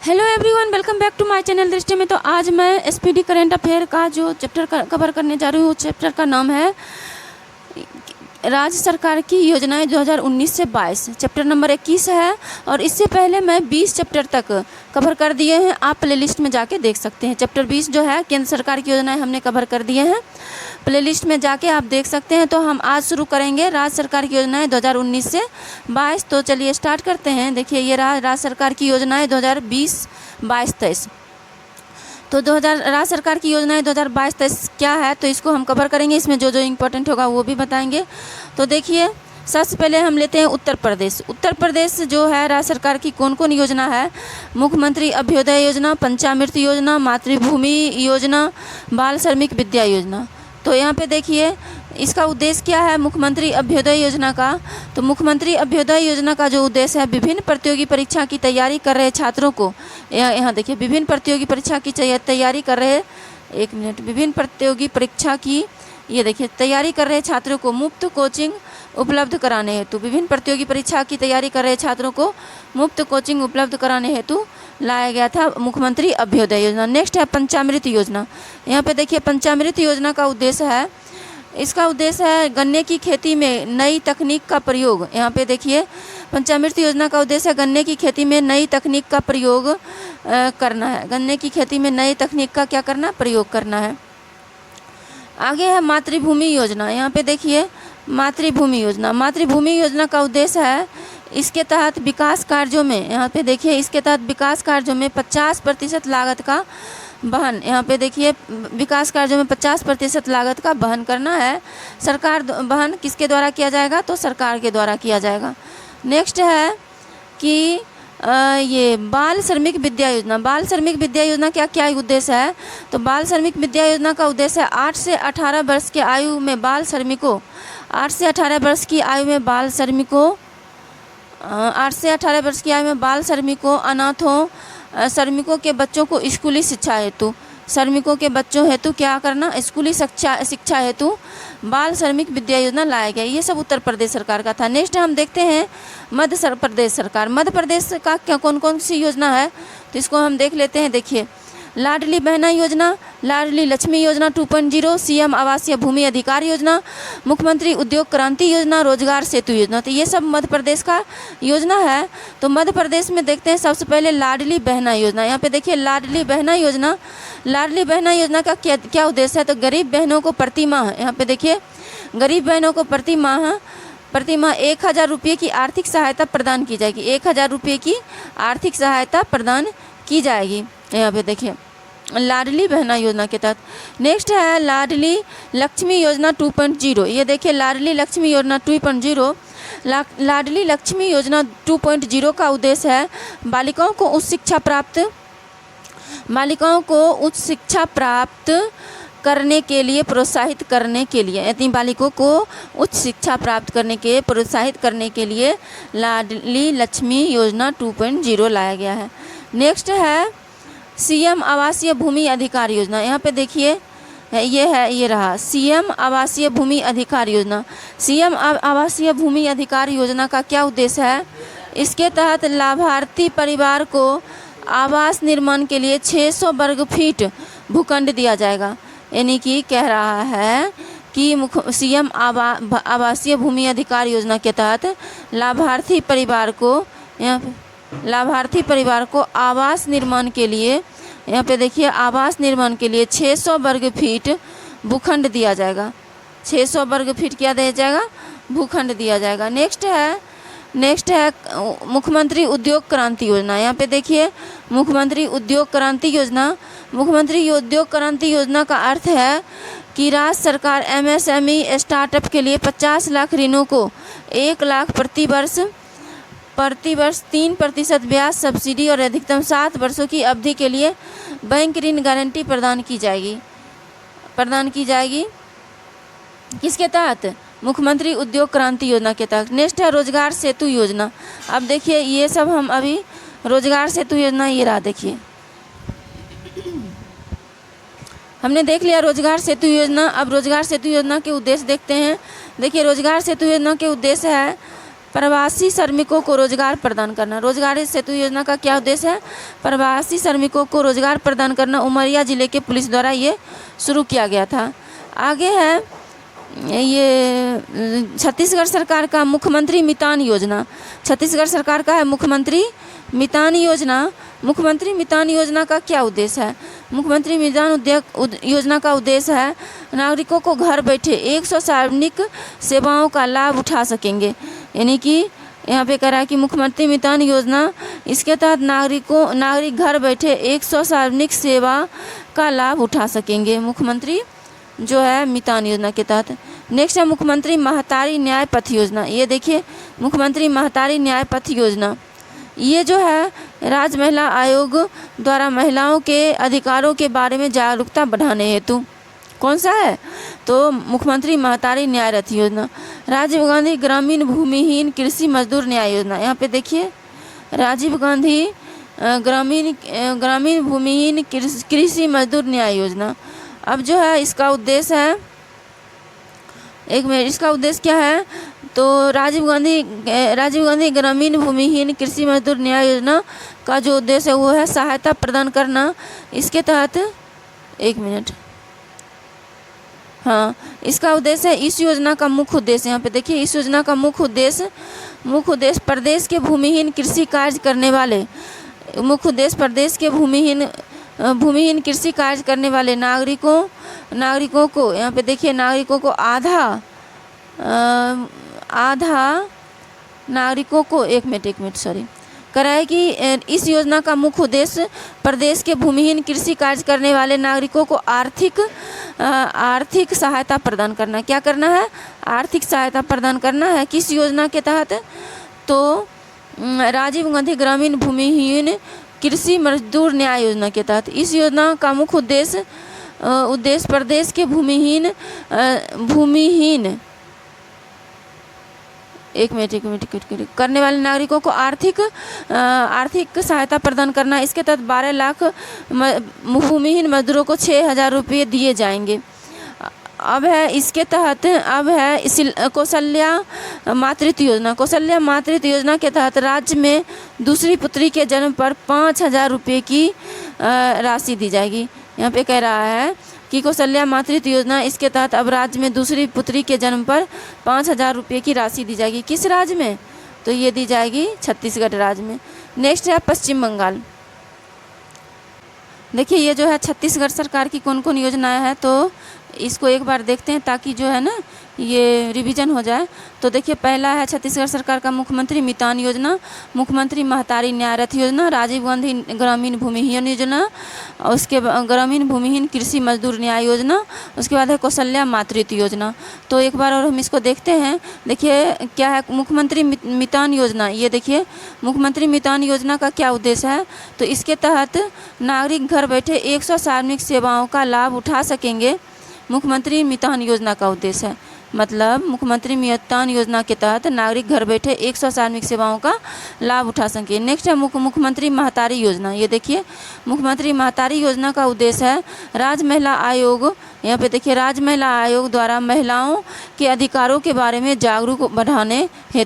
Hello everyone, welcome back to my channel Drishti में। तो आज मैं एसपीडी करंट अफेयर का जो चैप्टर कवर करने जा रही हूँ, चैप्टर का नाम है राज्य सरकार की योजनाएं 2019 से 22। चैप्टर नंबर 21 है और इससे पहले मैं 20 चैप्टर तक कवर कर दिए हैं। आप प्लेलिस्ट में जाके देख सकते हैं। चैप्टर 20 जो है केंद्र सरकार की योजनाएं हमने कवर कर दिए हैं, प्लेलिस्ट में जाके आप देख सकते हैं। तो हम आज शुरू करेंगे राज्य सरकार की योजनाएं 2019 से 22। तो चलिए स्टार्ट करते हैं। देखिए ये राज्य सरकार की योजनाएं 2020, 22, 23। तो राज्य सरकार की योजनाएं 2022-23 क्या है, तो इसको हम कवर करेंगे। इसमें जो जो इम्पोर्टेंट होगा वो भी बताएंगे। तो देखिए सबसे पहले हम लेते हैं उत्तर प्रदेश। उत्तर प्रदेश जो है राज्य सरकार की कौन कौन योजना है, मुख्यमंत्री अभ्युदय योजना, पंचामृत योजना, मातृभूमि योजना, बाल श्रमिक विद्या योजना। तो यहाँ पे देखिए इसका उद्देश्य क्या है मुख्यमंत्री अभ्युदय योजना का। तो मुख्यमंत्री अभ्युदय योजना का जो उद्देश्य है, विभिन्न प्रतियोगी परीक्षा की तैयारी कर रहे छात्रों को, यहाँ देखिए विभिन्न प्रतियोगी परीक्षा की तैयारी कर रहे, एक मिनट, विभिन्न प्रतियोगी परीक्षा की ये देखिए तैयारी कर रहे छात्रों को मुफ्त कोचिंग उपलब्ध कराने हेतु, विभिन्न प्रतियोगी परीक्षा की तैयारी कर रहे छात्रों को मुफ्त कोचिंग उपलब्ध कराने हेतु लाया गया था मुख्यमंत्री अभ्युदय योजना। नेक्स्ट है पंचामृत योजना। यहाँ पे देखिए पंचामृत योजना का उद्देश्य है, इसका उद्देश्य है गन्ने की खेती में नई तकनीक का प्रयोग। यहाँ पे देखिए पंचामृत योजना का उद्देश्य है गन्ने की खेती में नई तकनीक का प्रयोग करना है। गन्ने की खेती में नई तकनीक का क्या करना, प्रयोग करना है। आगे है मातृभूमि योजना। यहाँ पे देखिए मातृभूमि योजना, मातृभूमि योजना का उद्देश्य है इसके तहत विकास कार्यों में, यहाँ पे देखिए इसके तहत विकास कार्यों में 50% लागत का वहन, यहाँ पे देखिए विकास कार्यों में 50% लागत का वहन करना है। सरकार वहन किसके द्वारा किया जाएगा, तो सरकार के द्वारा किया जाएगा। नेक्स्ट है कि ये बाल श्रमिक विद्या योजना। बाल श्रमिक विद्या योजना क्या क्या उद्देश्य है, तो बाल श्रमिक विद्या योजना का उद्देश्य है 8 से 18 वर्ष की आयु में बाल श्रमिकों, 8 से 18 वर्ष की आयु में बाल श्रमिकों, 8 से 18 वर्ष की आयु में बाल श्रमिकों, अनाथों, श्रमिकों के बच्चों को स्कूली शिक्षा हेतु, श्रमिकों के बच्चों हेतु क्या करना, स्कूली शिक्षा हेतु बाल श्रमिक विद्या योजना लाया गया। ये सब उत्तर प्रदेश सरकार का था। नेक्स्ट हम देखते हैं मध्य प्रदेश सरकार। मध्य प्रदेश का क्या कौन कौन सी योजना है, तो इसको हम देख लेते हैं। देखिए लाडली बहना योजना, लाडली लक्ष्मी योजना 2.0, सीएम आवासीय भूमि अधिकार योजना, मुख्यमंत्री उद्योग क्रांति योजना, रोजगार सेतु योजना। तो ये सब मध्य प्रदेश का योजना है। तो मध्य प्रदेश में देखते हैं सबसे पहले लाडली बहना योजना। यहाँ पे देखिए लाडली बहना योजना, लाडली बहना योजना का क्या उद्देश्य है, तो गरीब बहनों को प्रति माह, यहाँ पे देखिए गरीब बहनों को प्रति माह 1000 रुपये की आर्थिक सहायता प्रदान की जाएगी। 1000 रुपये की आर्थिक सहायता प्रदान की जाएगी। यहाँ पे देखिए लाडली बहना योजना के तहत। नेक्स्ट है लाडली लक्ष्मी योजना 2.0। ये देखिए लाडली लक्ष्मी योजना 2.0, लाडली लक्ष्मी योजना 2.0 का उद्देश्य है बालिकाओं को उच्च शिक्षा प्राप्त करने के लिए प्रोत्साहित करने के लिए, यदि बालिकों को उच्च शिक्षा प्राप्त करने के प्रोत्साहित करने के लिए लाडली लक्ष्मी योजना 2.0 लाया गया है। नेक्स्ट है सीएम आवासीय भूमि अधिकार योजना। यहाँ पे देखिए ये रहा सीएम आवासीय भूमि अधिकार योजना। सीएम आवासीय भूमि अधिकार योजना का क्या उद्देश्य है, इसके तहत लाभार्थी परिवार को आवास निर्माण के लिए 600 वर्ग फीट भूखंड दिया जाएगा। यानी कि कह रहा है कि सीएम आवासीय भूमि अधिकार योजना के तहत लाभार्थी परिवार को आवास निर्माण के लिए, यहाँ पे देखिए आवास निर्माण के लिए 600 वर्ग फीट भूखंड दिया जाएगा। 600 वर्ग फीट क्या दिया जाएगा, भूखंड दिया जाएगा। नेक्स्ट है मुख्यमंत्री उद्योग क्रांति योजना। यहाँ पे देखिए मुख्यमंत्री उद्योग क्रांति योजना। मुख्यमंत्री उद्योग क्रांति योजना का अर्थ है कि राज्य सरकार एमएसएमई स्टार्टअप के लिए 50 लाख ऋणों को 1 लाख प्रति वर्ष 3% ब्याज सब्सिडी और अधिकतम 7 वर्षों की अवधि के लिए बैंक ऋण गारंटी प्रदान की जाएगी। किसके तहत, मुख्यमंत्री उद्योग क्रांति योजना के तहत। नेक्स्ट है रोजगार सेतु योजना। अब देखिए ये सब हम अभी रोजगार सेतु योजना, ये रहा देखिए हमने देख लिया रोजगार सेतु योजना। अब रोजगार सेतु योजना के उद्देश्य देखते हैं। देखिए रोजगार सेतु योजना के उद्देश्य है प्रवासी श्रमिकों को रोजगार प्रदान करना। रोजगार सेतु योजना का क्या उद्देश्य है? प्रवासी श्रमिकों को रोजगार प्रदान करना। उमरिया जिले के पुलिस द्वारा ये शुरू किया गया था। आगे है ये छत्तीसगढ़ सरकार का मुख्यमंत्री मितान योजना। छत्तीसगढ़ सरकार का है मुख्यमंत्री मितान योजना। मुख्यमंत्री मितान योजना का क्या उद्देश्य है? मुख्यमंत्री मितान योजना का उद्देश्य है नागरिकों को घर बैठे 100 सार्वजनिक सेवाओं का लाभ उठा सकेंगे। यानी कि यहाँ पे कह रहा है कि मुख्यमंत्री मितान योजना, इसके तहत नागरिक घर बैठे 100 सार्वजनिक सेवा का लाभ उठा सकेंगे, मुख्यमंत्री जो है मितान योजना के तहत। नेक्स्ट है मुख्यमंत्री महतारी न्याय पथ योजना। ये देखिए मुख्यमंत्री महतारी न्याय पथ योजना, ये जो है राज्य महिला आयोग द्वारा महिलाओं के अधिकारों के बारे में जागरूकता बढ़ाने हेतु कौन सा है? तो मुख्यमंत्री महतारी न्याय रथ योजना। राजीव गांधी ग्रामीण भूमिहीन कृषि मजदूर न्याय योजना। यहाँ पे देखिए राजीव गांधी ग्रामीण भूमिहीन कृषि मजदूर न्याय योजना। अब जो है इसका उद्देश्य है, एक मिनट, इसका उद्देश्य क्या है? तो राजीव गांधी ग्रामीण भूमिहीन कृषि मजदूर न्याय योजना का जो उद्देश्य है वो है सहायता प्रदान करना। इसके तहत एक मिनट, हाँ, इसका उद्देश्य है, इस योजना का मुख्य उद्देश्य, यहाँ पे देखिए, इस योजना का मुख्य उद्देश्य प्रदेश के भूमिहीन कृषि कार्य करने वाले, मुख्य उद्देश्य प्रदेश के भूमिहीन कृषि कार्य करने वाले नागरिकों को, यहाँ पे देखिए नागरिकों को आधा नागरिकों को एक मिनट सॉरी कराए कि इस योजना का मुख्य उद्देश्य प्रदेश के भूमिहीन कृषि कार्य करने वाले नागरिकों को आर्थिक सहायता प्रदान करना। क्या करना है? आर्थिक सहायता प्रदान करना है। किस योजना के तहत? तो राजीव गांधी ग्रामीण भूमिहीन कृषि मजदूर न्याय योजना के तहत। इस योजना का मुख्य उद्देश्य प्रदेश के भूमिहीन एक मिनट करने वाले नागरिकों को आर्थिक सहायता प्रदान करना। इसके तहत 12 लाख भूमिहीन मजदूरों को 6,000 रुपये दिए जाएंगे। अब है इसके तहत कौशल्या मातृत्व योजना। कौशल्या मातृत्व योजना के तहत राज्य में दूसरी पुत्री के जन्म पर 5,000 रुपये की राशि दी जाएगी। यहाँ पे कह रहा है कि कौशल्या मातृत्व योजना, इसके तहत अब राज्य में दूसरी पुत्री के जन्म पर 5,000 रुपये की राशि दी जाएगी। किस राज्य में? तो ये दी जाएगी छत्तीसगढ़ राज्य में। नेक्स्ट है पश्चिम बंगाल। देखिए ये जो है छत्तीसगढ़ सरकार की कौन कौन योजनाएं हैं, तो इसको एक बार देखते हैं ताकि जो है ना ये रिवीजन हो जाए। तो देखिए पहला है छत्तीसगढ़ सरकार का मुख्यमंत्री मितान योजना, मुख्यमंत्री महतारी न्याय रथ योजना, राजीव गांधी ग्रामीण भूमिहीन योजना, उसके ग्रामीण भूमिहीन कृषि मजदूर न्याय योजना, उसके बाद है कौशल्या मातृत्व योजना। तो एक बार और हम इसको देखते हैं। देखिए क्या है मुख्यमंत्री मितान योजना। ये देखिए मुख्यमंत्री मितान योजना का क्या उद्देश्य है? तो इसके तहत नागरिक घर बैठे 100 सार्वजनिक सेवाओं का लाभ उठा सकेंगे। मुख्यमंत्री मितान योजना का उद्देश्य है, मतलब मुख्यमंत्री मितान योजना के तहत नागरिक घर बैठे 100 सार्वजनिक सेवाओं का लाभ उठा सकें। नेक्स्ट है मुख्यमंत्री महतारी योजना। ये देखिए मुख्यमंत्री महतारी योजना का उद्देश्य है राज्य महिला आयोग, यहाँ पे देखिए राज्य महिला आयोग द्वारा महिलाओं के अधिकारों के बारे में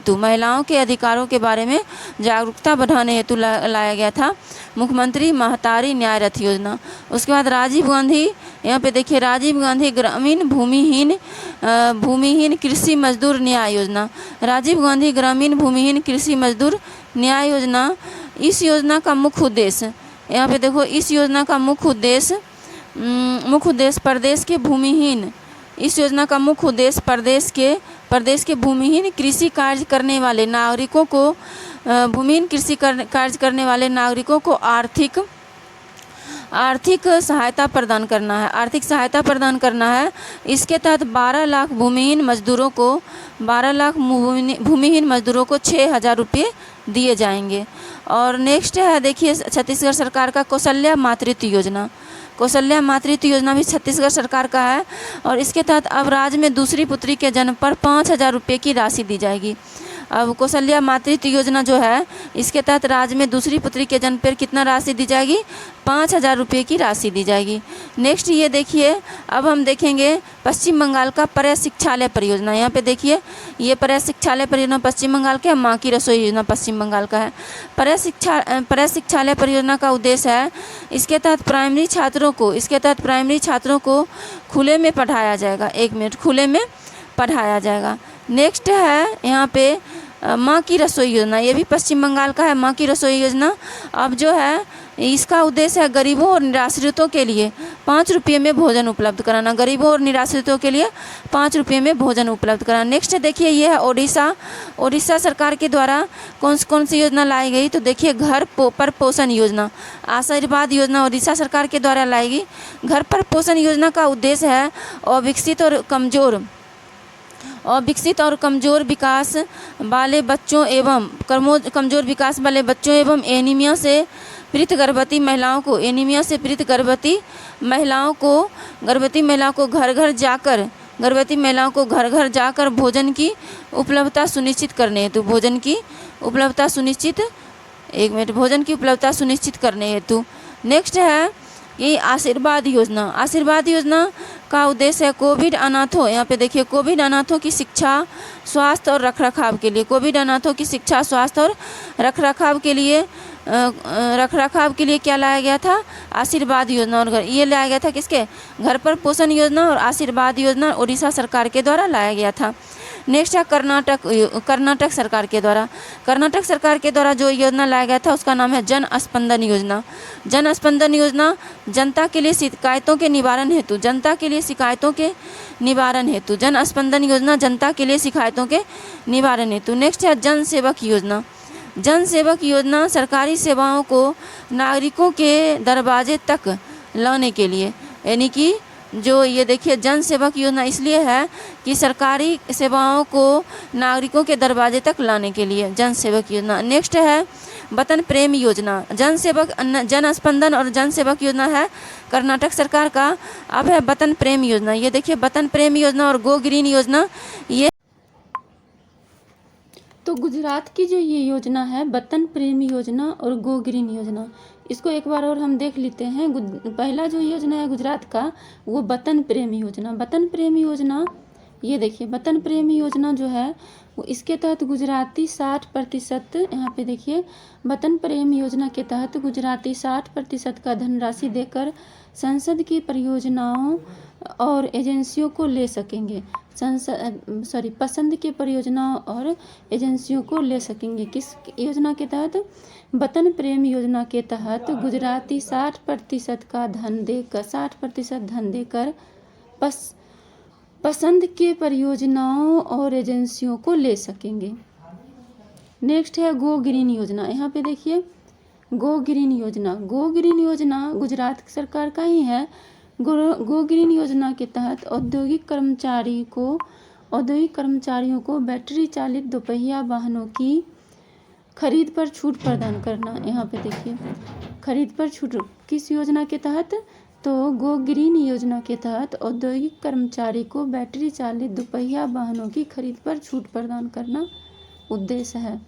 महिलाओं के अधिकारों के बारे में जागरूकता बढ़ाने हेतु लाया गया था मुख्यमंत्री महतारी न्याय रथ योजना। उसके बाद राजीव गांधी, यहाँ पे देखिए राजीव गांधी ग्रामीण भूमिहीन कृषि मजदूर न्याय योजना। राजीव गांधी ग्रामीण भूमिहीन कृषि मजदूर न्याय योजना, इस योजना का मुख्य उद्देश्य, यहाँ पे देखो इस योजना का मुख्य उद्देश्य प्रदेश के भूमिहीन, इस योजना का मुख्य उद्देश्य प्रदेश के भूमिहीन कृषि कार्य करने वाले नागरिकों को भूमिहीन कृषि कार्य करने वाले नागरिकों को आर्थिक सहायता प्रदान करना है। इसके तहत 12 लाख भूमिहीन मजदूरों को 6,000 रुपये दिए जाएंगे। और नेक्स्ट है देखिए छत्तीसगढ़ सरकार का कौशल्या मातृत्व योजना। कौशल्या मातृत्व योजना भी छत्तीसगढ़ सरकार का है और इसके तहत अब राज्य में दूसरी पुत्री के जन्म पर 5,000 रुपये की राशि दी जाएगी। अब कौशल्या मातृत्व योजना जो है, इसके तहत राज्य में दूसरी पुत्री के जन्म पर कितना राशि दी जाएगी? 5,000 रुपये की राशि दी जाएगी। नेक्स्ट ये देखिए, अब हम देखेंगे पश्चिम बंगाल का प्रशिक्षालय परियोजना। यहाँ पे देखिए, ये प्रशिक्षालय परियोजना पश्चिम बंगाल का है, माँ की रसोई योजना पश्चिम बंगाल का है। प्रशिक्षालय परियोजना का उद्देश्य है, इसके तहत प्राइमरी छात्रों को खुले में पढ़ाया जाएगा। 1 मिनट, खुले में पढ़ाया जाएगा। नेक्स्ट है यहाँ पे माँ की रसोई योजना, ये भी पश्चिम बंगाल का है, माँ की रसोई योजना। अब जो है इसका उद्देश्य है गरीबों और निराश्रितों के लिए 5 रुपये में भोजन उपलब्ध कराना। गरीबों और निराश्रितों के लिए 5 रुपये में भोजन उपलब्ध कराना। नेक्स्ट देखिए, ये है ओडिशा सरकार के द्वारा कौन सी योजना लाई गई? तो देखिए, घर पर पोषण योजना, आशीर्वाद योजना ओडिशा सरकार के द्वारा लाई गई। घर पर पोषण योजना का उद्देश्य है अविकसित और कमज़ोर विकास वाले बच्चों एवं एनीमिया से पीड़ित गर्भवती महिलाओं को घर घर जाकर भोजन की उपलब्धता सुनिश्चित करने हेतु। नेक्स्ट है ये आशीर्वाद योजना का उद्देश्य है कोविड अनाथों, यहाँ पे देखिए, कोविड अनाथों की शिक्षा, स्वास्थ्य और रखरखाव के लिए क्या लाया गया था? आशीर्वाद योजना। और ये लाया गया था किसके? घर पर पोषण योजना और आशीर्वाद योजना ओडिशा सरकार के द्वारा लाया गया था। नेक्स्ट है कर्नाटक सरकार के द्वारा जो योजना लाया गया था उसका नाम है जन स्पंदन योजना। जनता के लिए शिकायतों के निवारण हेतु जन स्पंदन योजना, जनता के लिए शिकायतों के निवारण हेतु। नेक्स्ट है जन सेवक योजना सरकारी सेवाओं को नागरिकों के दरवाजे तक लाने के लिए, यानी कि जो ये देखिए जन सेवक योजना इसलिए है कि सरकारी सेवाओं को नागरिकों के दरवाजे तक लाने के लिए जन सेवक योजना। नेक्स्ट है वतन प्रेम योजना। जन स्पंदन और जन सेवक योजना है कर्नाटक सरकार का। अब है वतन प्रेम योजना। ये देखिए वतन प्रेम योजना और गो ग्रीन योजना। ये तो गुजरात की जो ये योजना है वतन प्रेम योजना और गो ग्रीन योजना, इसको एक बार और हम देख लेते हैं। पहला जो योजना है गुजरात का वो वतन प्रेम योजना। ये देखिए वतन प्रेम योजना जो है वो इसके तहत गुजराती 60%, यहाँ पे देखिए वतन प्रेम योजना के तहत गुजराती 60% का धनराशि देकर संसद की परियोजनाओं और एजेंसियों को ले सकेंगे। पसंद के परियोजनाओं और एजेंसियों को ले सकेंगे। किस योजना के तहत? वतन प्रेम योजना के तहत गुजराती 60% धन देकर पसंद के परियोजनाओं और एजेंसियों को ले सकेंगे। नेक्स्ट है गो ग्रीन योजना। यहाँ पे देखिए गो ग्रीन योजना गुजरात सरकार का ही है। गो ग्रीन योजना के तहत औद्योगिक कर्मचारियों को बैटरी चालित दोपहिया वाहनों की खरीद पर छूट प्रदान करना। यहाँ पे देखिए खरीद पर छूट किस योजना के तहत? तो गो ग्रीन योजना के तहत औद्योगिक कर्मचारी को बैटरी चालित दोपहिया वाहनों की खरीद पर छूट प्रदान करना उद्देश्य है।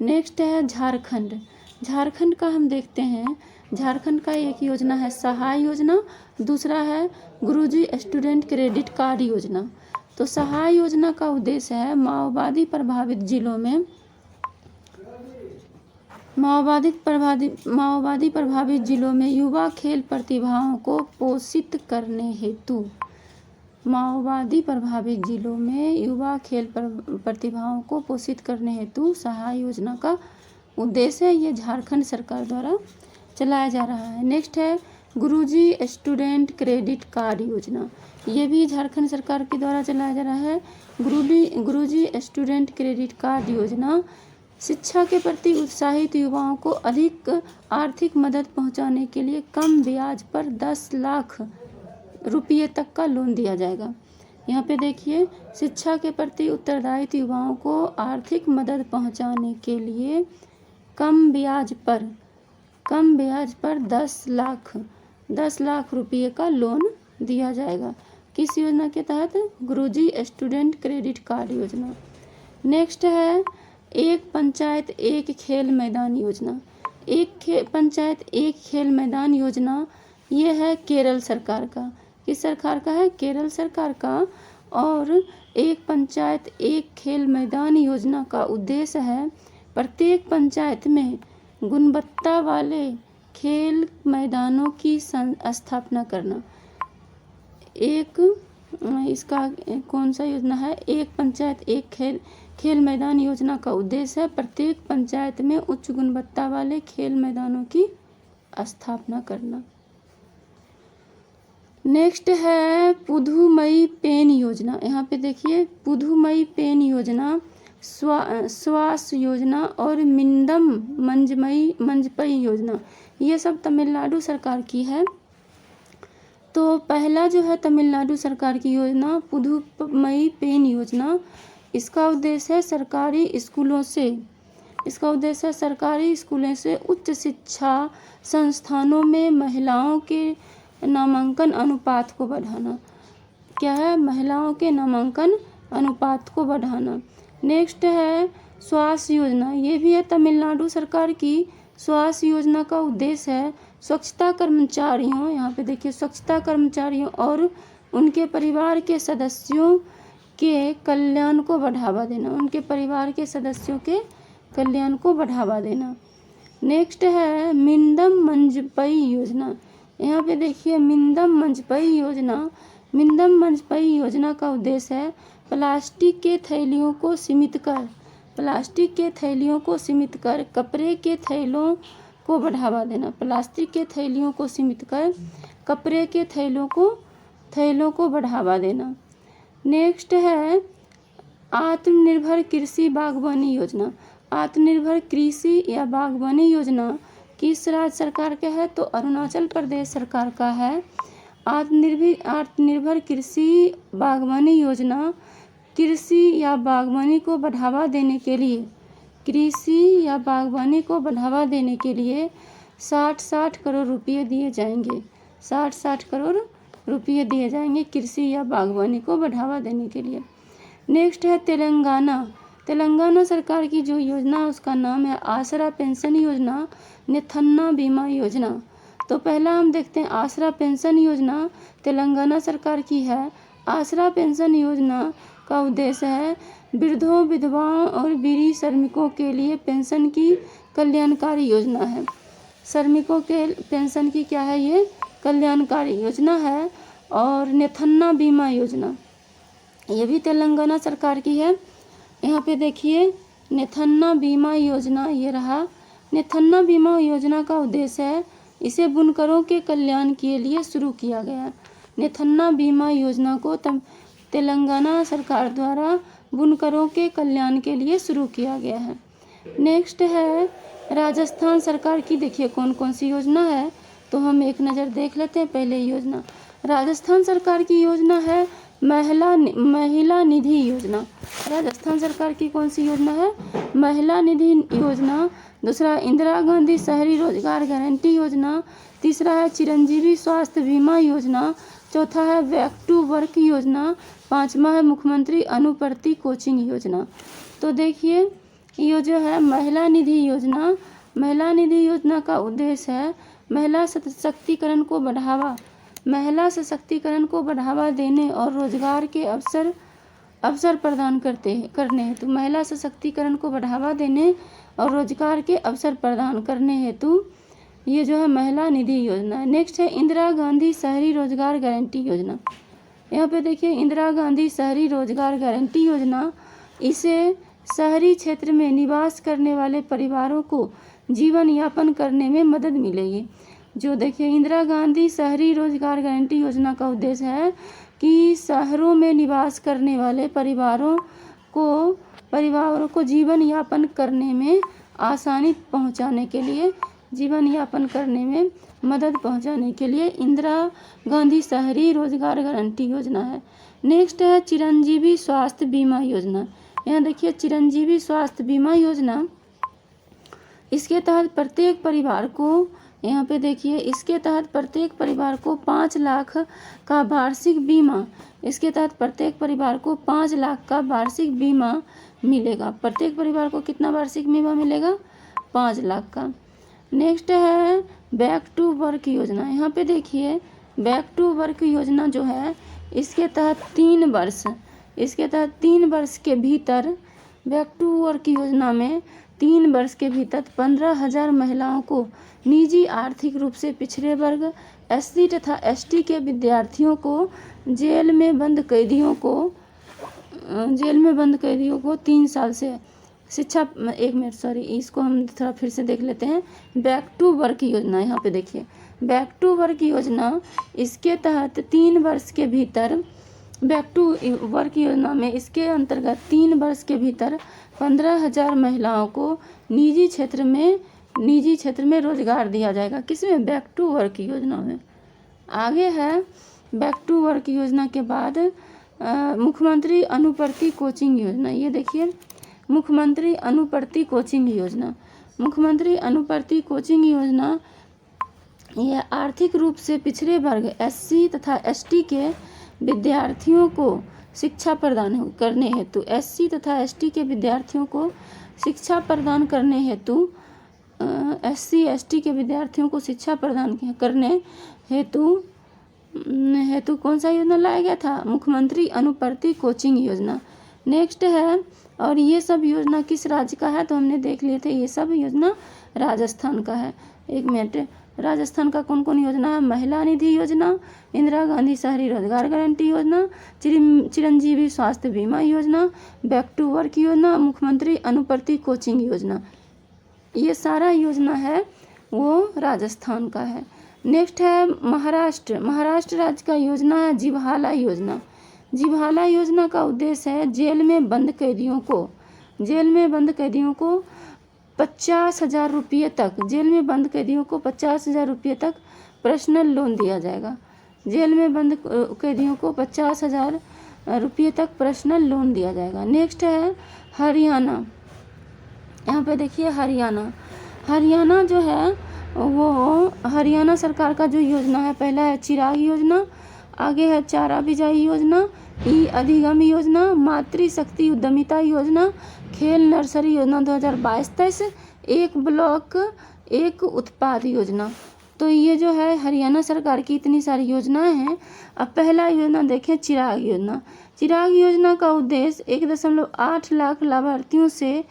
नेक्स्ट है झारखंड का हम देखते हैं। झारखंड का एक योजना है सहाय योजना, दूसरा है गुरुजी स्टूडेंट क्रेडिट कार्ड योजना। तो सहाय योजना का उद्देश्य है माओवादी प्रभावित जिलों में युवा खेल प्रतिभाओं को पोषित करने हेतु सहाय योजना का उद्देश्य है। ये झारखंड सरकार द्वारा चलाया जा रहा है। नेक्स्ट है गुरुजी स्टूडेंट क्रेडिट कार्ड योजना। ये भी झारखंड सरकार के द्वारा चलाया जा रहा है। गुरुजी स्टूडेंट क्रेडिट कार्ड योजना शिक्षा के प्रति उत्साहित युवाओं को अधिक आर्थिक मदद पहुंचाने के लिए कम ब्याज पर 10 लाख रुपये तक का लोन दिया जाएगा। यहाँ पे देखिए शिक्षा के प्रति उत्तरदायित्व युवाओं को आर्थिक मदद पहुंचाने के लिए कम ब्याज पर 10 लाख रुपये का लोन दिया जाएगा। किस योजना के तहत? गुरुजी स्टूडेंट क्रेडिट कार्ड योजना। नेक्स्ट है एक पंचायत एक खेल मैदान योजना। पंचायत एक खेल मैदान योजना ये है केरल सरकार का। किस सरकार का है? केरल सरकार का। और एक पंचायत एक खेल मैदान योजना का उद्देश्य है प्रत्येक पंचायत में गुणवत्ता वाले खेल मैदानों की स्थापना करना। इसका कौन सा योजना है? एक पंचायत एक खेल मैदान योजना का उद्देश्य है प्रत्येक पंचायत में उच्च गुणवत्ता वाले खेल मैदानों की स्थापना करना। नेक्स्ट है पुधुमई पेन योजना। यहाँ पे देखिए पुधुमई पेन योजना, स्वास योजना और मिंदम मंजपई योजना, ये सब तमिलनाडु सरकार की है। तो पहला जो है तमिलनाडु सरकार की योजना पुधुमई पेन योजना, इसका उद्देश्य है सरकारी स्कूलों से उच्च शिक्षा संस्थानों में महिलाओं के नामांकन अनुपात को बढ़ाना। क्या है? महिलाओं के नामांकन अनुपात को बढ़ाना। नेक्स्ट है स्वास्थ्य योजना, ये भी है तमिलनाडु सरकार की। स्वास्थ्य योजना का उद्देश्य है स्वच्छता कर्मचारियों, यहाँ पे देखिए स्वच्छता कर्मचारियों और उनके परिवार के सदस्यों के कल्याण को बढ़ावा देना। नेक्स्ट है मिंदम मंजपई योजना। यहाँ पे देखिए मिंदम मंजपई योजना का उद्देश्य है प्लास्टिक के थैलियों को सीमित कर कपड़े के थैलों को बढ़ावा देना। थैलों को बढ़ावा देना। नेक्स्ट है आत्मनिर्भर कृषि बागवानी योजना। आत्मनिर्भर कृषि या बागवानी योजना किस राज्य सरकार का है? तो अरुणाचल प्रदेश सरकार का है। आत्मनिर्भर कृषि बागवानी योजना कृषि या बागवानी को बढ़ावा देने के लिए 60 करोड़ रुपये दिए जाएंगे। 60 करोड़ रुपये दिए जाएंगे कृषि या बागवानी को बढ़ावा देने के लिए। नेक्स्ट है तेलंगाना सरकार की जो योजना उसका नाम है आसरा पेंशन योजना, नेथन्ना बीमा योजना। तो पहला हम देखते हैं आसरा पेंशन योजना तेलंगाना सरकार की है। आसरा पेंशन योजना का उद्देश्य है वृद्धों, विधवाओं और बीड़ी श्रमिकों के लिए पेंशन की कल्याणकारी योजना है। श्रमिकों के पेंशन की क्या है? ये कल्याणकारी योजना है। और नेथन्ना बीमा योजना ये भी तेलंगाना सरकार की है। यहाँ पे देखिए नेथन्ना बीमा योजना ये रहा। नेथन्ना बीमा योजना का उद्देश्य है इसे बुनकरों के कल्याण के लिए शुरू किया गया। नेथन्ना बीमा योजना को तेलंगाना सरकार द्वारा बुनकरों के कल्याण के लिए शुरू किया गया है। नेक्स्ट है राजस्थान सरकार की। देखिए कौन कौन सी योजना है तो हम एक नज़र देख लेते हैं। पहले योजना राजस्थान सरकार की योजना है महिला निधि योजना। राजस्थान सरकार की कौन सी योजना है? महिला निधि योजना। दूसरा इंदिरा गांधी शहरी रोजगार गारंटी योजना। तीसरा है चिरंजीवी स्वास्थ्य बीमा योजना। चौथा है बैक टू वर्क योजना। पांचवा है मुख्यमंत्री अनुवर्ती कोचिंग योजना। तो देखिए ये जो है महिला निधि योजना का उद्देश्य है महिला सशक्तिकरण को बढ़ावा देने और रोजगार के अवसर प्रदान करने हेतु महिला सशक्तिकरण को बढ़ावा देने और रोजगार के अवसर प्रदान करने हेतु ये जो है महिला निधि योजना है। नेक्स्ट है इंदिरा गांधी शहरी रोजगार गारंटी योजना। यहाँ पे देखिए इंदिरा गांधी शहरी रोजगार गारंटी योजना, इसे शहरी क्षेत्र में निवास करने वाले परिवारों को जीवन यापन करने में मदद मिलेगी। जो देखिए इंदिरा गांधी शहरी रोजगार गारंटी योजना का उद्देश्य है कि शहरों में निवास करने वाले परिवारों को जीवन यापन करने में आसानी पहुंचाने के लिए, जीवन यापन करने में मदद पहुंचाने के लिए इंदिरा गांधी शहरी रोजगार गारंटी योजना है। नेक्स्ट है चिरंजीवी स्वास्थ्य बीमा योजना। यहाँ देखिए चिरंजीवी स्वास्थ्य बीमा योजना, इसके तहत प्रत्येक परिवार को यहाँ पे देखिए, इसके तहत प्रत्येक परिवार को 5 लाख का वार्षिक बीमा, इसके तहत प्रत्येक परिवार को 5 लाख का वार्षिक बीमा मिलेगा। प्रत्येक परिवार को कितना वार्षिक बीमा मिलेगा? 5 लाख का। नेक्स्ट है बैक टू वर्क योजना। यहाँ पे देखिए, बैक टू वर्क योजना जो है, इसके तहत 3 वर्ष के भीतर, बैक टू वर्क योजना में 3 वर्ष के भीतर 15,000 महिलाओं को, निजी आर्थिक रूप से पिछड़े वर्ग, एससी तथा एसटी के विद्यार्थियों को, जेल में बंद कैदियों को 3 साल से शिक्षा, 1 मिनट सॉरी, इसको हम थोड़ा फिर से देख लेते हैं। बैक टू वर्क योजना, यहाँ पे देखिए, बैक टू वर्क योजना, इसके तहत 3 वर्ष के भीतर, बैक टू वर्क योजना में इसके अंतर्गत 3 वर्ष के भीतर 15,000 महिलाओं को निजी क्षेत्र में रोजगार दिया जाएगा। किसमें? बैक टू वर्क योजना में। आगे है बैक टू वर्क योजना के बाद मुख्यमंत्री अनुवर्ती कोचिंग योजना। ये देखिए, मुख्यमंत्री अनुवर्ती कोचिंग कोचिंग योजना, ये आर्थिक रूप से पिछड़े वर्ग, एससी तथा एसटी के विद्यार्थियों को शिक्षा प्रदान करने हेतु, एससी तथा एसटी के विद्यार्थियों को शिक्षा प्रदान करने हेतु, एससी एसटी के विद्यार्थियों को शिक्षा प्रदान करने हेतु कौन सा योजना लाया गया था? मुख्यमंत्री अनुवर्ती कोचिंग योजना। नेक्स्ट है, और ये सब योजना किस राज्य का है? तो हमने देख लिए थे, ये सब योजना राजस्थान का है। 1 मिनट, राजस्थान का कौन कौन योजना है? महिला निधि योजना, इंदिरा गांधी शहरी रोजगार गारंटी योजना, चिरंजीवी स्वास्थ्य बीमा योजना, बैक टू वर्क योजना, मुख्यमंत्री अनुवर्ती कोचिंग योजना। ये सारा योजना है वो राजस्थान का है। नेक्स्ट है महाराष्ट्र राज्य का योजना है जीवहाला योजना का उद्देश्य है जेल में बंद कैदियों को 50,000 रुपये तक, जेल में बंद कैदियों को 50,000 रुपये तक पर्सनल लोन दिया जाएगा। जेल में बंद कैदियों को 50,000 रुपये तक पर्सनल लोन दिया जाएगा। नेक्स्ट है हरियाणा। यहाँ पे देखिए, हरियाणा जो है वो, हरियाणा सरकार का जो योजना है, पहला है चिराग योजना, आगे है चारा बिजाई योजना, ई अधिगम योजना, मातृशक्ति उद्यमिता योजना, खेल नर्सरी योजना 2022-23, एक ब्लॉक एक उत्पाद योजना। तो ये जो है हरियाणा सरकार की इतनी सारी योजनाएं हैं। अब पहला योजना देखें, चिराग योजना का उद्देश्य 1.8 लाख लाभार्थियों से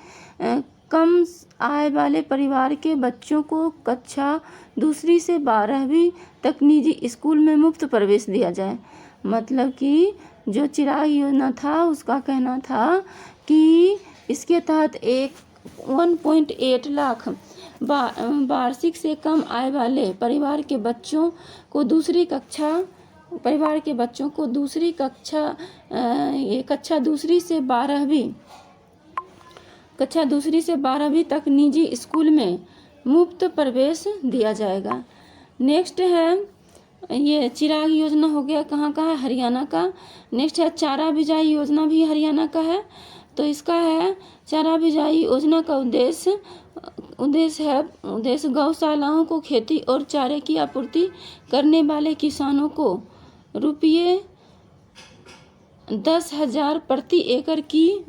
कम आय वाले परिवार के बच्चों को कक्षा 2 से 12वीं तक निजी स्कूल में मुफ्त प्रवेश दिया जाए। मतलब कि जो चिराग योजना था, उसका कहना था कि इसके तहत 1.8 लाख वार्षिक से कम आय वाले परिवार के बच्चों को दूसरी कक्षा कक्षा 2 से 12वीं तक निजी स्कूल में मुफ्त प्रवेश दिया जाएगा। नेक्स्ट है, ये चिराग योजना हो गया, कहाँ का है? हरियाणा का। नेक्स्ट है चारा बिजाई योजना, भी हरियाणा का है। तो इसका है चारा बिजाई योजना का उद्देश्य गौशालाओं को खेती और चारे की आपूर्ति करने वाले किसानों को रुपये 10,000 प्रति एकड़ की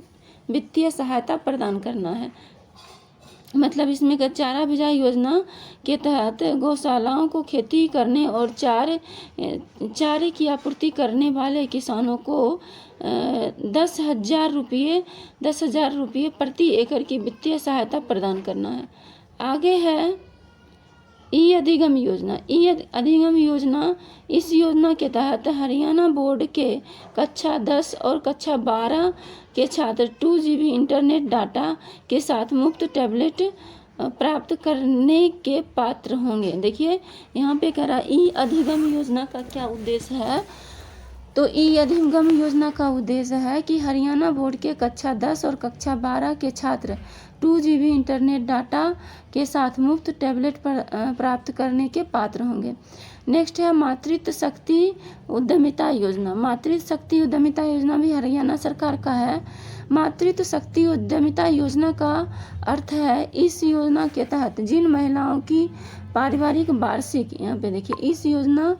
वित्तीय सहायता प्रदान करना है। मतलब इसमें का चारा बिजाई योजना के तहत गौशालाओं को खेती करने और चारे की आपूर्ति करने वाले किसानों को 10,000 रुपये प्रति एकड़ की वित्तीय सहायता प्रदान करना है। आगे है ई अधिगम योजना। इस योजना के तहत हरियाणा बोर्ड के कक्षा 10 और कक्षा 12 के छात्र 2 GB इंटरनेट डाटा के साथ मुफ्त टैबलेट प्राप्त करने के पात्र होंगे। देखिए यहाँ पे कह रहा ई अधिगम योजना का क्या उद्देश्य है। तो ई अधिगम योजना का उद्देश्य है कि हरियाणा बोर्ड के कक्षा 10 और कक्षा 12 के छात्र 2 GB इंटरनेट डाटा के साथ मुफ्त टैबलेट प्राप्त करने के पात्र होंगे। नेक्स्ट है मातृत्व शक्ति उद्यमिता योजना। मातृत्व शक्ति उद्यमिता योजना भी हरियाणा सरकार का है। मातृत्व शक्ति उद्यमिता योजना का अर्थ है इस योजना के तहत जिन महिलाओं की पारिवारिक वार्षिक, यहाँ पे देखिए, इस योजना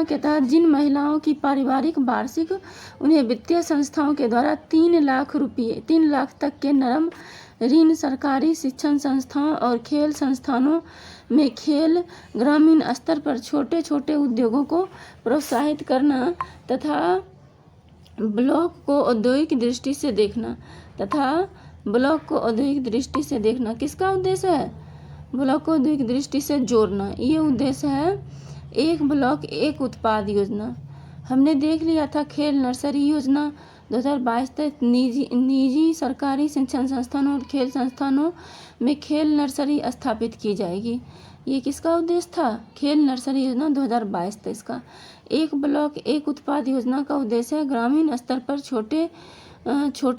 के तहत जिन महिलाओं की पारिवारिक वार्षिक उन्हें वित्तीय संस्थाओं के द्वारा 3 लाख तक के नरम ऋण सरकारी शिक्षण संस्थाओं और खेल संस्थानों में खेल ग्रामीण स्तर पर छोटे छोटे उद्योगों को प्रोत्साहित करना तथा ब्लॉक को औद्योगिक दृष्टि से देखना किसका उद्देश्य है? ब्लॉक को औद्योगिक दृष्टि से जोड़ना, ये उद्देश्य है। एक ब्लॉक एक उत्पाद योजना हमने देख लिया था। खेल नर्सरी योजना 2022 तक निजी सरकारी शिक्षण संस्थानों और खेल संस्थानों में खेल नर्सरी स्थापित की जाएगी। ये किसका उद्देश्य था? खेल नर्सरी योजना 2022 तक। इसका एक ब्लॉक एक उत्पाद योजना का उद्देश्य है ग्रामीण स्तर पर छोटे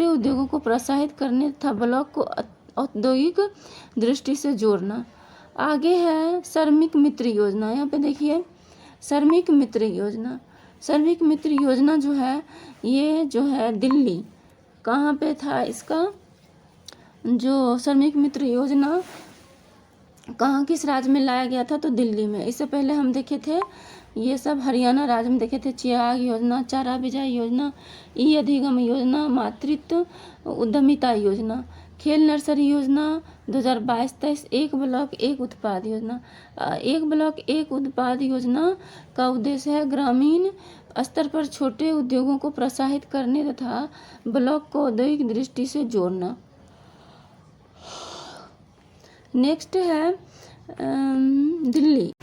उद्योगों को प्रोत्साहित करने तथा ब्लॉक को औद्योगिक दृष्टि से जोड़ना। आगे है श्रमिक मित्र योजना। यहाँ पे देखिए, श्रमिक मित्र योजना जो है, ये जो है दिल्ली, कहाँ पे था इसका जो श्रमिक मित्र योजना कहाँ किस राज्य में लाया गया था? तो दिल्ली में। इससे पहले हम देखे थे ये सब हरियाणा राज्य में देखे थे। चिराग योजना, चारा विजय योजना, ई अधिगम योजना, मातृत्व उद्यमिता योजना, खेल नर्सरी योजना 2022 तक, एक ब्लॉक एक उत्पाद योजना। एक ब्लॉक एक उत्पाद योजना का उद्देश्य है ग्रामीण स्तर पर छोटे उद्योगों को प्रोत्साहित करने तथा ब्लॉक को औद्योगिक दृष्टि से जोड़ना। नेक्स्ट है दिल्ली।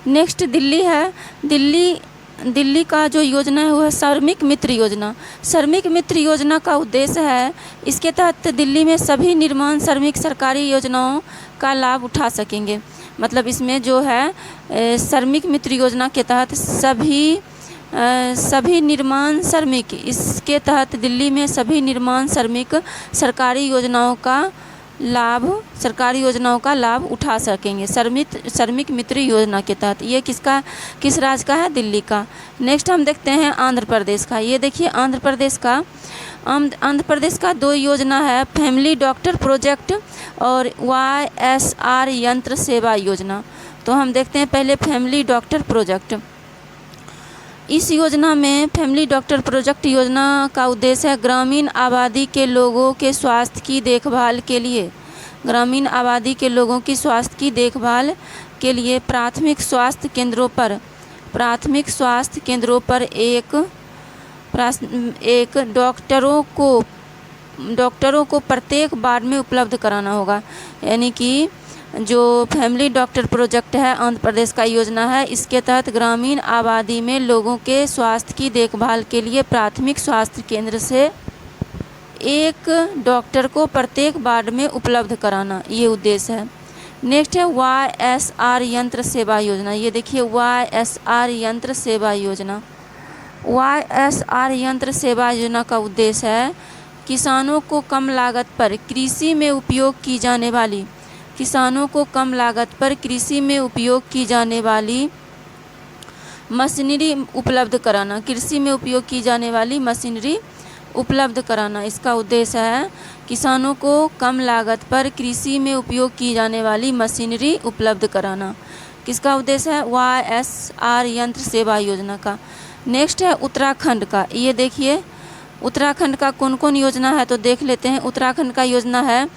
नेक्स्ट दिल्ली है। दिल्ली का जो योजना है वो है श्रमिक मित्र योजना। श्रमिक मित्र योजना का उद्देश्य है इसके तहत दिल्ली में सभी निर्माण श्रमिक सरकारी योजनाओं का लाभ उठा सकेंगे। मतलब इसमें जो है श्रमिक मित्र योजना के तहत सभी निर्माण श्रमिक, इसके तहत दिल्ली में सभी निर्माण श्रमिक सरकारी योजनाओं का लाभ उठा सकेंगे श्रमिक मित्र योजना के तहत। ये किस राज्य का है? दिल्ली का। नेक्स्ट हम देखते हैं आंध्र प्रदेश का। ये देखिए आंध्र प्रदेश का 2 योजना है, फैमिली डॉक्टर प्रोजेक्ट और YSR यंत्र सेवा योजना। तो हम देखते हैं पहले फैमिली डॉक्टर प्रोजेक्ट। इस योजना में फैमिली डॉक्टर प्रोजेक्ट योजना का उद्देश्य है ग्रामीण आबादी के लोगों के स्वास्थ्य की देखभाल के लिए प्राथमिक स्वास्थ्य केंद्रों पर एक डॉक्टरों को प्रत्येक वार्ड में उपलब्ध कराना होगा। यानी कि जो फैमिली डॉक्टर प्रोजेक्ट है आंध्र प्रदेश का योजना है, इसके तहत ग्रामीण आबादी में लोगों के स्वास्थ्य की देखभाल के लिए प्राथमिक स्वास्थ्य केंद्र से एक डॉक्टर को प्रत्येक वार्ड में उपलब्ध कराना, ये उद्देश्य है। नेक्स्ट है YSR यंत्र सेवा योजना। ये देखिए YSR यंत्र सेवा योजना। YSR यंत्र सेवा योजना का उद्देश्य है किसानों को कम लागत पर कृषि में उपयोग की जाने वाली मशीनरी उपलब्ध कराना। इसका उद्देश्य है किसानों को कम लागत पर कृषि में उपयोग की जाने वाली मशीनरी उपलब्ध कराना। किसका उद्देश्य है? YSR यंत्र सेवा योजना का। नेक्स्ट है उत्तराखंड का। ये देखिए उत्तराखंड का कौन कौन योजना है तो देख लेते हैं। उत्तराखंड का योजना है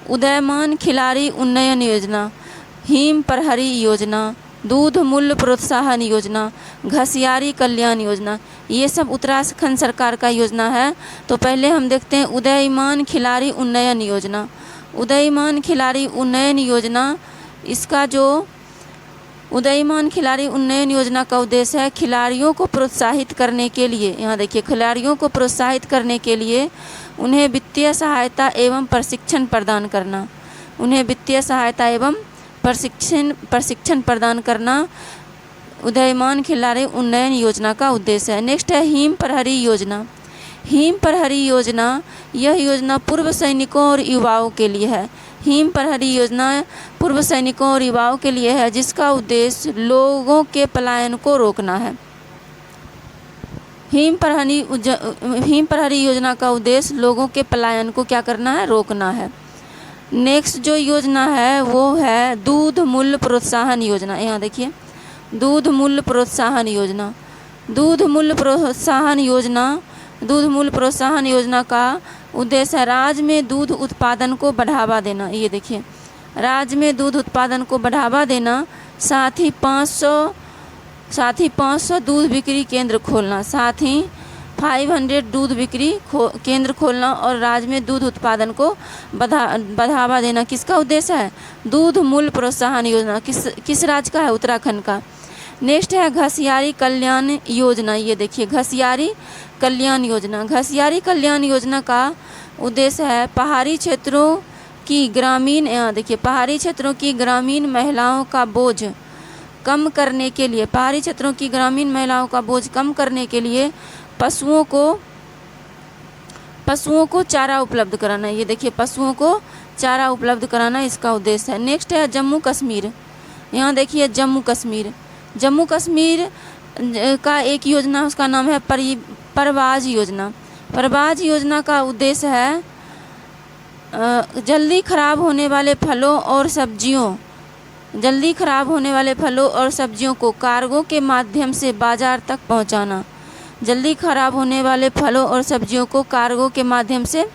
उदयमान खिलाड़ी उन्नयन योजना, हिम प्रहरी योजना, दूध मूल्य प्रोत्साहन योजना, घसियारी कल्याण योजना। ये सब उत्तराखंड सरकार का योजना है। तो पहले हम देखते हैं उदयमान खिलाड़ी उन्नयन योजना। उदयमान खिलाड़ी उन्नयन योजना, इसका जो उदयमान खिलाड़ी उन्नयन योजना का उद्देश्य है खिलाड़ियों को प्रोत्साहित करने के लिए, यहाँ देखिए खिलाड़ियों को प्रोत्साहित करने के लिए उन्हें वित्तीय सहायता एवं प्रशिक्षण प्रदान करना उदयमान खिलाड़ी उन्नयन योजना का उद्देश्य है। नेक्स्ट है हिम प्रहरी योजना। हिम प्रहरी योजना, यह योजना पूर्व सैनिकों और युवाओं के लिए है। हिम प्रहरी योजना पूर्व सैनिकों और युवाओं के लिए है, जिसका उद्देश्य लोगों के पलायन को रोकना है। हिम प्रहरी योजना का उद्देश्य लोगों के पलायन को क्या करना है, रोकना है। नेक्स्ट जो योजना है वो है दूध मूल्य प्रोत्साहन योजना। यहाँ देखिए, दूध मूल्य प्रोत्साहन योजना। दूध मूल्य प्रोत्साहन योजना का उद्देश्य है राज्य में दूध उत्पादन को बढ़ावा देना। ये देखिए, राज्य में दूध उत्पादन को बढ़ावा देना, साथ ही 500 दूध बिक्री केंद्र खोलना, साथ ही 500 दूध बिक्री केंद्र खोलना और राज्य में दूध उत्पादन को बढ़ावा देना। किसका उद्देश्य है, दूध मूल्य प्रोत्साहन योजना। किस राज्य का है, उत्तराखंड का। नेक्स्ट है घसियारी कल्याण योजना। ये देखिए, घसियारी कल्याण योजना। घसियारी कल्याण योजना का उद्देश्य है पहाड़ी क्षेत्रों की ग्रामीण, यहाँ देखिए, पहाड़ी क्षेत्रों की ग्रामीण महिलाओं का बोझ कम करने के लिए, पहाड़ी क्षेत्रों की ग्रामीण महिलाओं का बोझ कम करने के लिए पशुओं को चारा उपलब्ध कराना। ये देखिए, पशुओं को चारा उपलब्ध कराना इसका उद्देश्य है। नेक्स्ट है जम्मू कश्मीर। यहाँ देखिए, जम्मू कश्मीर का एक योजना, उसका नाम है परवाज योजना। परवाज योजना का उद्देश्य है जल्दी खराब होने वाले फलों और सब्जियों को कार्गो के माध्यम से बाजार तक पहुंचाना। जल्दी खराब होने वाले फलों और सब्जियों को कार्गो के माध्यम से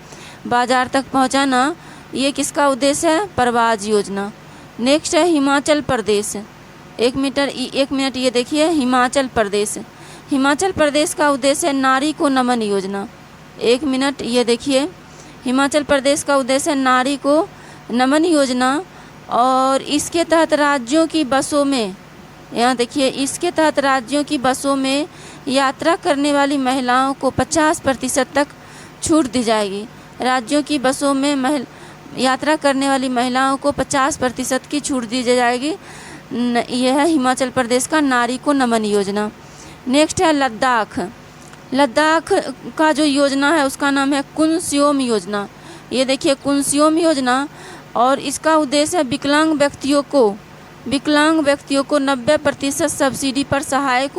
बाजार तक पहुंचाना, ये किसका उद्देश्य है, परवाज योजना। नेक्स्ट है हिमाचल प्रदेश। एक मिनट ये देखिए, हिमाचल प्रदेश का उद्देश्य है नारी को नमन योजना। एक मिनट ये देखिए, हिमाचल प्रदेश का उद्देश्य है नारी को नमन योजना और इसके तहत राज्यों की बसों में, यहाँ देखिए, इसके तहत राज्यों की बसों में यात्रा करने वाली महिलाओं को 50% तक छूट दी जाएगी। राज्यों की बसों में यात्रा करने वाली महिलाओं को 50% की छूट दी जाएगी। यह है हिमाचल प्रदेश का नारी को नमन योजना। नेक्स्ट है लद्दाख का जो योजना है उसका नाम है कुनस्योम योजना। ये देखिए, कुनस्योम योजना, और इसका उद्देश्य है विकलांग व्यक्तियों को 90% सब्सिडी पर सहायक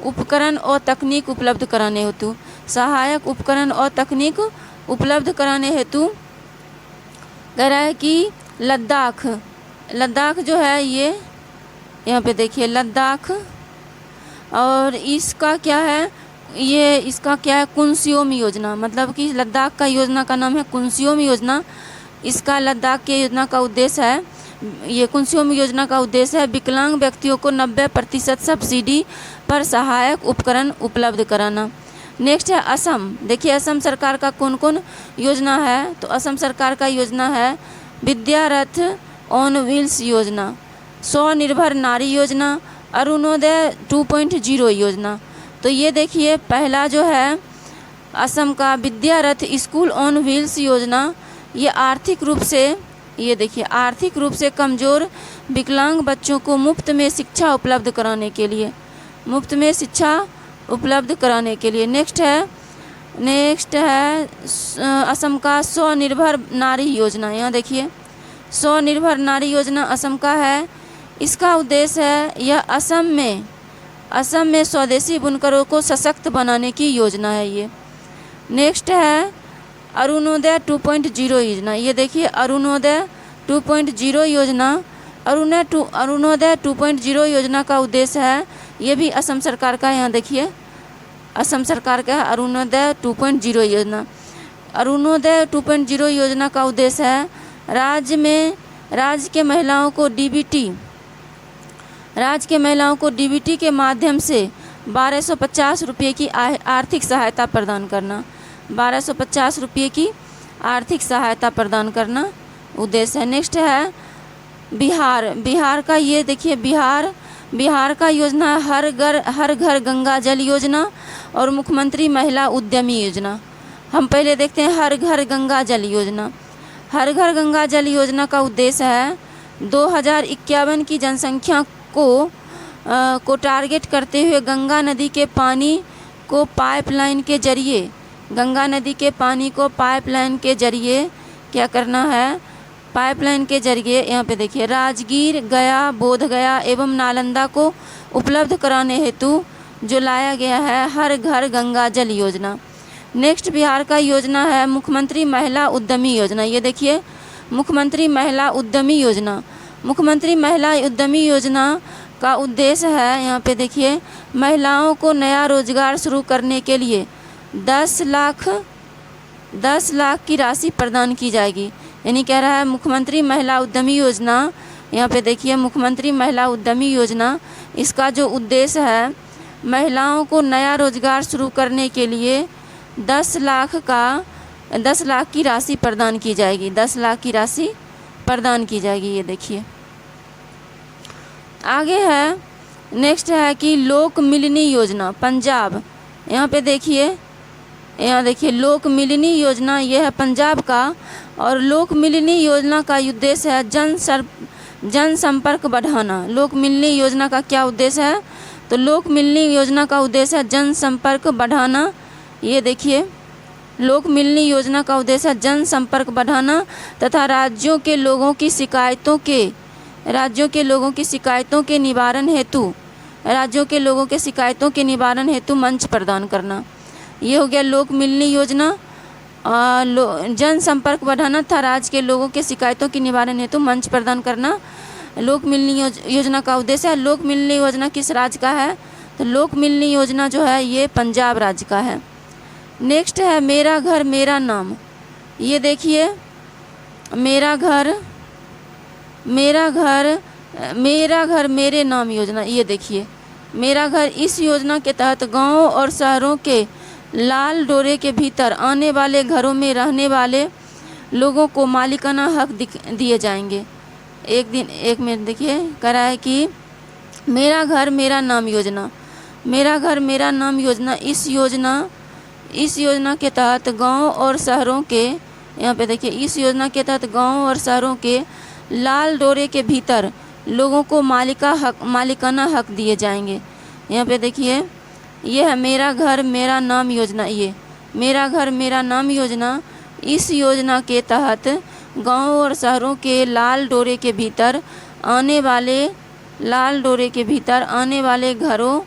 उपकरण और तकनीक उपलब्ध कराने हेतु कह रहा है कि लद्दाख जो है, ये यहाँ पे देखिए, लद्दाख, और इसका क्या है, कुनस्योम योजना, मतलब कि लद्दाख का योजना का नाम है कुनस्योम योजना। इसका लद्दाख के योजना का उद्देश्य है, ये कुनस्योम योजना का उद्देश्य है विकलांग व्यक्तियों को 90% सब्सिडी पर सहायक उपकरण उपलब्ध कराना। नेक्स्ट है असम। देखिए, असम सरकार का कौन कौन योजना है, तो असम सरकार का योजना है विद्या रथ ऑन व्हील्स योजना, स्वनिर्भर नारी योजना, अरुणोदय 2.0 योजना। तो ये देखिए, पहला जो है असम का विद्या रथ स्कूल ऑन व्हील्स योजना, ये आर्थिक रूप से कमज़ोर विकलांग बच्चों को मुफ्त में शिक्षा उपलब्ध कराने के लिए। नेक्स्ट है असम का स्वनिर्भर नारी योजना। यहाँ देखिए, स्वनिर्भर नारी योजना असम का है। इसका उद्देश्य है, यह असम में स्वदेशी बुनकरों को सशक्त बनाने की योजना है ये। नेक्स्ट है अरुणोदय 2.0 योजना। ये देखिए, अरुणोदय 2.0 योजना, अरुणोदय 2.0 योजना का उद्देश्य है, ये भी असम सरकार का, यहाँ देखिए, असम सरकार का अरुणोदय 2.0 योजना। अरुणोदय 2.0 योजना का उद्देश्य है राज्य के महिलाओं को डीबीटी के माध्यम से 1250 रुपये की आर्थिक सहायता प्रदान करना। 1250 रुपये की आर्थिक सहायता प्रदान करना उद्देश्य है। नेक्स्ट है बिहार का, ये देखिए, बिहार का योजना है हर घर गंगा जल योजना और मुख्यमंत्री महिला उद्यमी योजना। हम पहले देखते हैं हर घर गंगा जल योजना। हर घर गंगा जल योजना का उद्देश्य है 2051 की जनसंख्या को टारगेट करते हुए गंगा नदी के पानी को पाइपलाइन के जरिए क्या करना है, पाइपलाइन के जरिए, यहाँ पे देखिए, राजगीर, गया, बोधगया एवं नालंदा को उपलब्ध कराने हेतु जो लाया गया है हर घर गंगा जल योजना। नेक्स्ट बिहार का योजना है मुख्यमंत्री महिला उद्यमी योजना। ये देखिए मुख्यमंत्री महिला उद्यमी योजना। मुख्यमंत्री महिला उद्यमी योजना का उद्देश्य है, यहाँ पे देखिए, महिलाओं को नया रोजगार शुरू करने के लिए 10 लाख की राशि प्रदान की जाएगी। यानी कह रहा है मुख्यमंत्री महिला उद्यमी योजना, यहाँ पे देखिए मुख्यमंत्री महिला उद्यमी योजना, इसका जो उद्देश्य है महिलाओं को नया रोजगार शुरू करने के लिए 10 लाख की राशि प्रदान की जाएगी। 10 लाख की राशि प्रदान की जाएगी। ये देखिए आगे है, नेक्स्ट है कि लोक मिलनी योजना पंजाब। यहाँ पे देखिए, यहाँ देखिए लोक मिलनी योजना, ये है पंजाब का। और लोक मिलनी योजना का उद्देश्य है जनसंपर्क बढ़ाना। लोक मिलनी योजना का क्या उद्देश्य है? तो लोक मिलनी योजना का उद्देश्य है जनसंपर्क बढ़ाना। ये देखिए लोक मिलनी योजना का उद्देश्य है जनसंपर्क बढ़ाना तथा राज्यों के लोगों की शिकायतों के निवारण हेतु मंच प्रदान करना। ये हो गया लोक मिलनी योजना। जनसंपर्क बढ़ाना था राज्य के लोगों के शिकायतों के निवारण हेतु मंच प्रदान करना लोक मिलनी योजना का उद्देश्य है। लोक मिलनी योजना किस राज्य का है? तो लोक मिलनी योजना जो है ये पंजाब राज्य का है। नेक्स्ट है मेरा घर मेरा नाम। ये देखिए मेरा घर मेरे नाम योजना। ये देखिए मेरा घर, इस योजना के तहत गांवों और शहरों के लाल डोरे के भीतर आने वाले घरों में रहने वाले लोगों को मालिकाना हक दिए जाएंगे। एक मिनट देखिए, कह रहा है कि मेरा घर मेरा नाम योजना, मेरा घर मेरा नाम योजना, इस योजना के तहत गांवों और शहरों के, यहाँ पे देखिए, इस योजना के तहत गांवों और शहरों के लाल डोरे के भीतर लोगों को मालिकाना हक दिए जाएंगे। यहाँ पे देखिए ये है मेरा घर मेरा नाम योजना। ये मेरा घर मेरा नाम योजना, इस योजना के तहत गांवों और शहरों के लाल डोरे के भीतर आने वाले घरों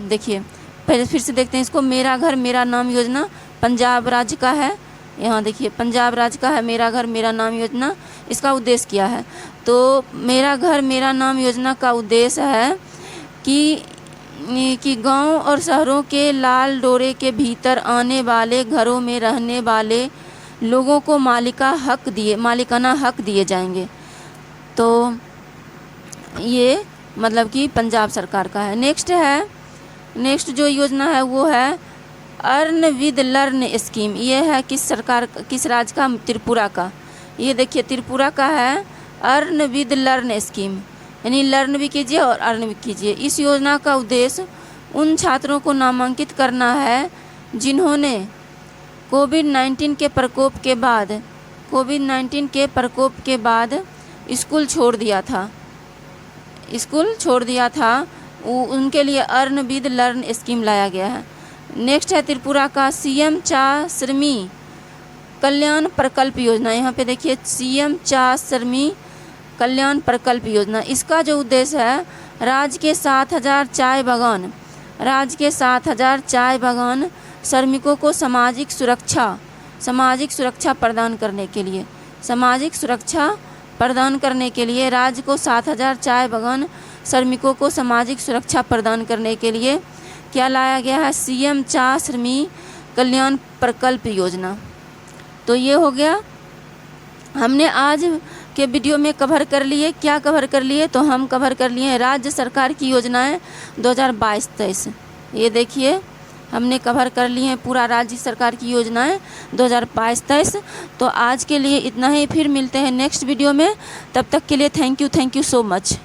देखिए पहले फिर से देखते हैं इसको। मेरा घर मेरा नाम योजना पंजाब राज्य का है। यहाँ देखिए पंजाब राज्य का है मेरा घर मेरा नाम योजना। इसका उद्देश्य क्या है? तो मेरा घर मेरा नाम योजना का उद्देश्य है कि गांव और शहरों के लाल डोरे के भीतर आने वाले घरों में रहने वाले लोगों को मालिकाना हक दिए जाएंगे। तो ये मतलब कि पंजाब सरकार का है। नेक्स्ट जो योजना है वो है अर्न विद लर्न स्कीम। ये है किस राज्य का? त्रिपुरा का। ये देखिए त्रिपुरा का है अर्न विद लर्न स्कीम, यानी लर्न भी कीजिए और अर्न भी कीजिए। इस योजना का उद्देश्य उन छात्रों को नामांकित करना है जिन्होंने कोविड-19 के प्रकोप के बाद स्कूल छोड़ दिया था। उनके लिए अर्न विद लर्न स्कीम लाया गया है। नेक्स्ट है त्रिपुरा का सीएम चा श्रमी कल्याण प्रकल्प योजना। यहाँ पे देखिए सीएम चा श्रमी कल्याण प्रकल्प योजना। इसका जो उद्देश्य है राज्य के 7,000 चाय बागान श्रमिकों को सामाजिक सुरक्षा प्रदान करने के लिए राज्य को 7,000 चाय बागान श्रमिकों को सामाजिक सुरक्षा प्रदान करने के लिए क्या लाया गया है? सीएम चा श्रमी कल्याण प्रकल्प योजना। तो ये हो गया, हमने आज के वीडियो में कवर कर लिए। क्या कवर कर लिए? तो हम कवर कर लिए राज्य सरकार की योजनाएं 2022-23। ये देखिए हमने कवर कर लिए हैं पूरा राज्य सरकार की योजनाएं 2022-23। तो आज के लिए इतना ही, फिर मिलते हैं नेक्स्ट वीडियो में। तब तक के लिए थैंक यू सो मच।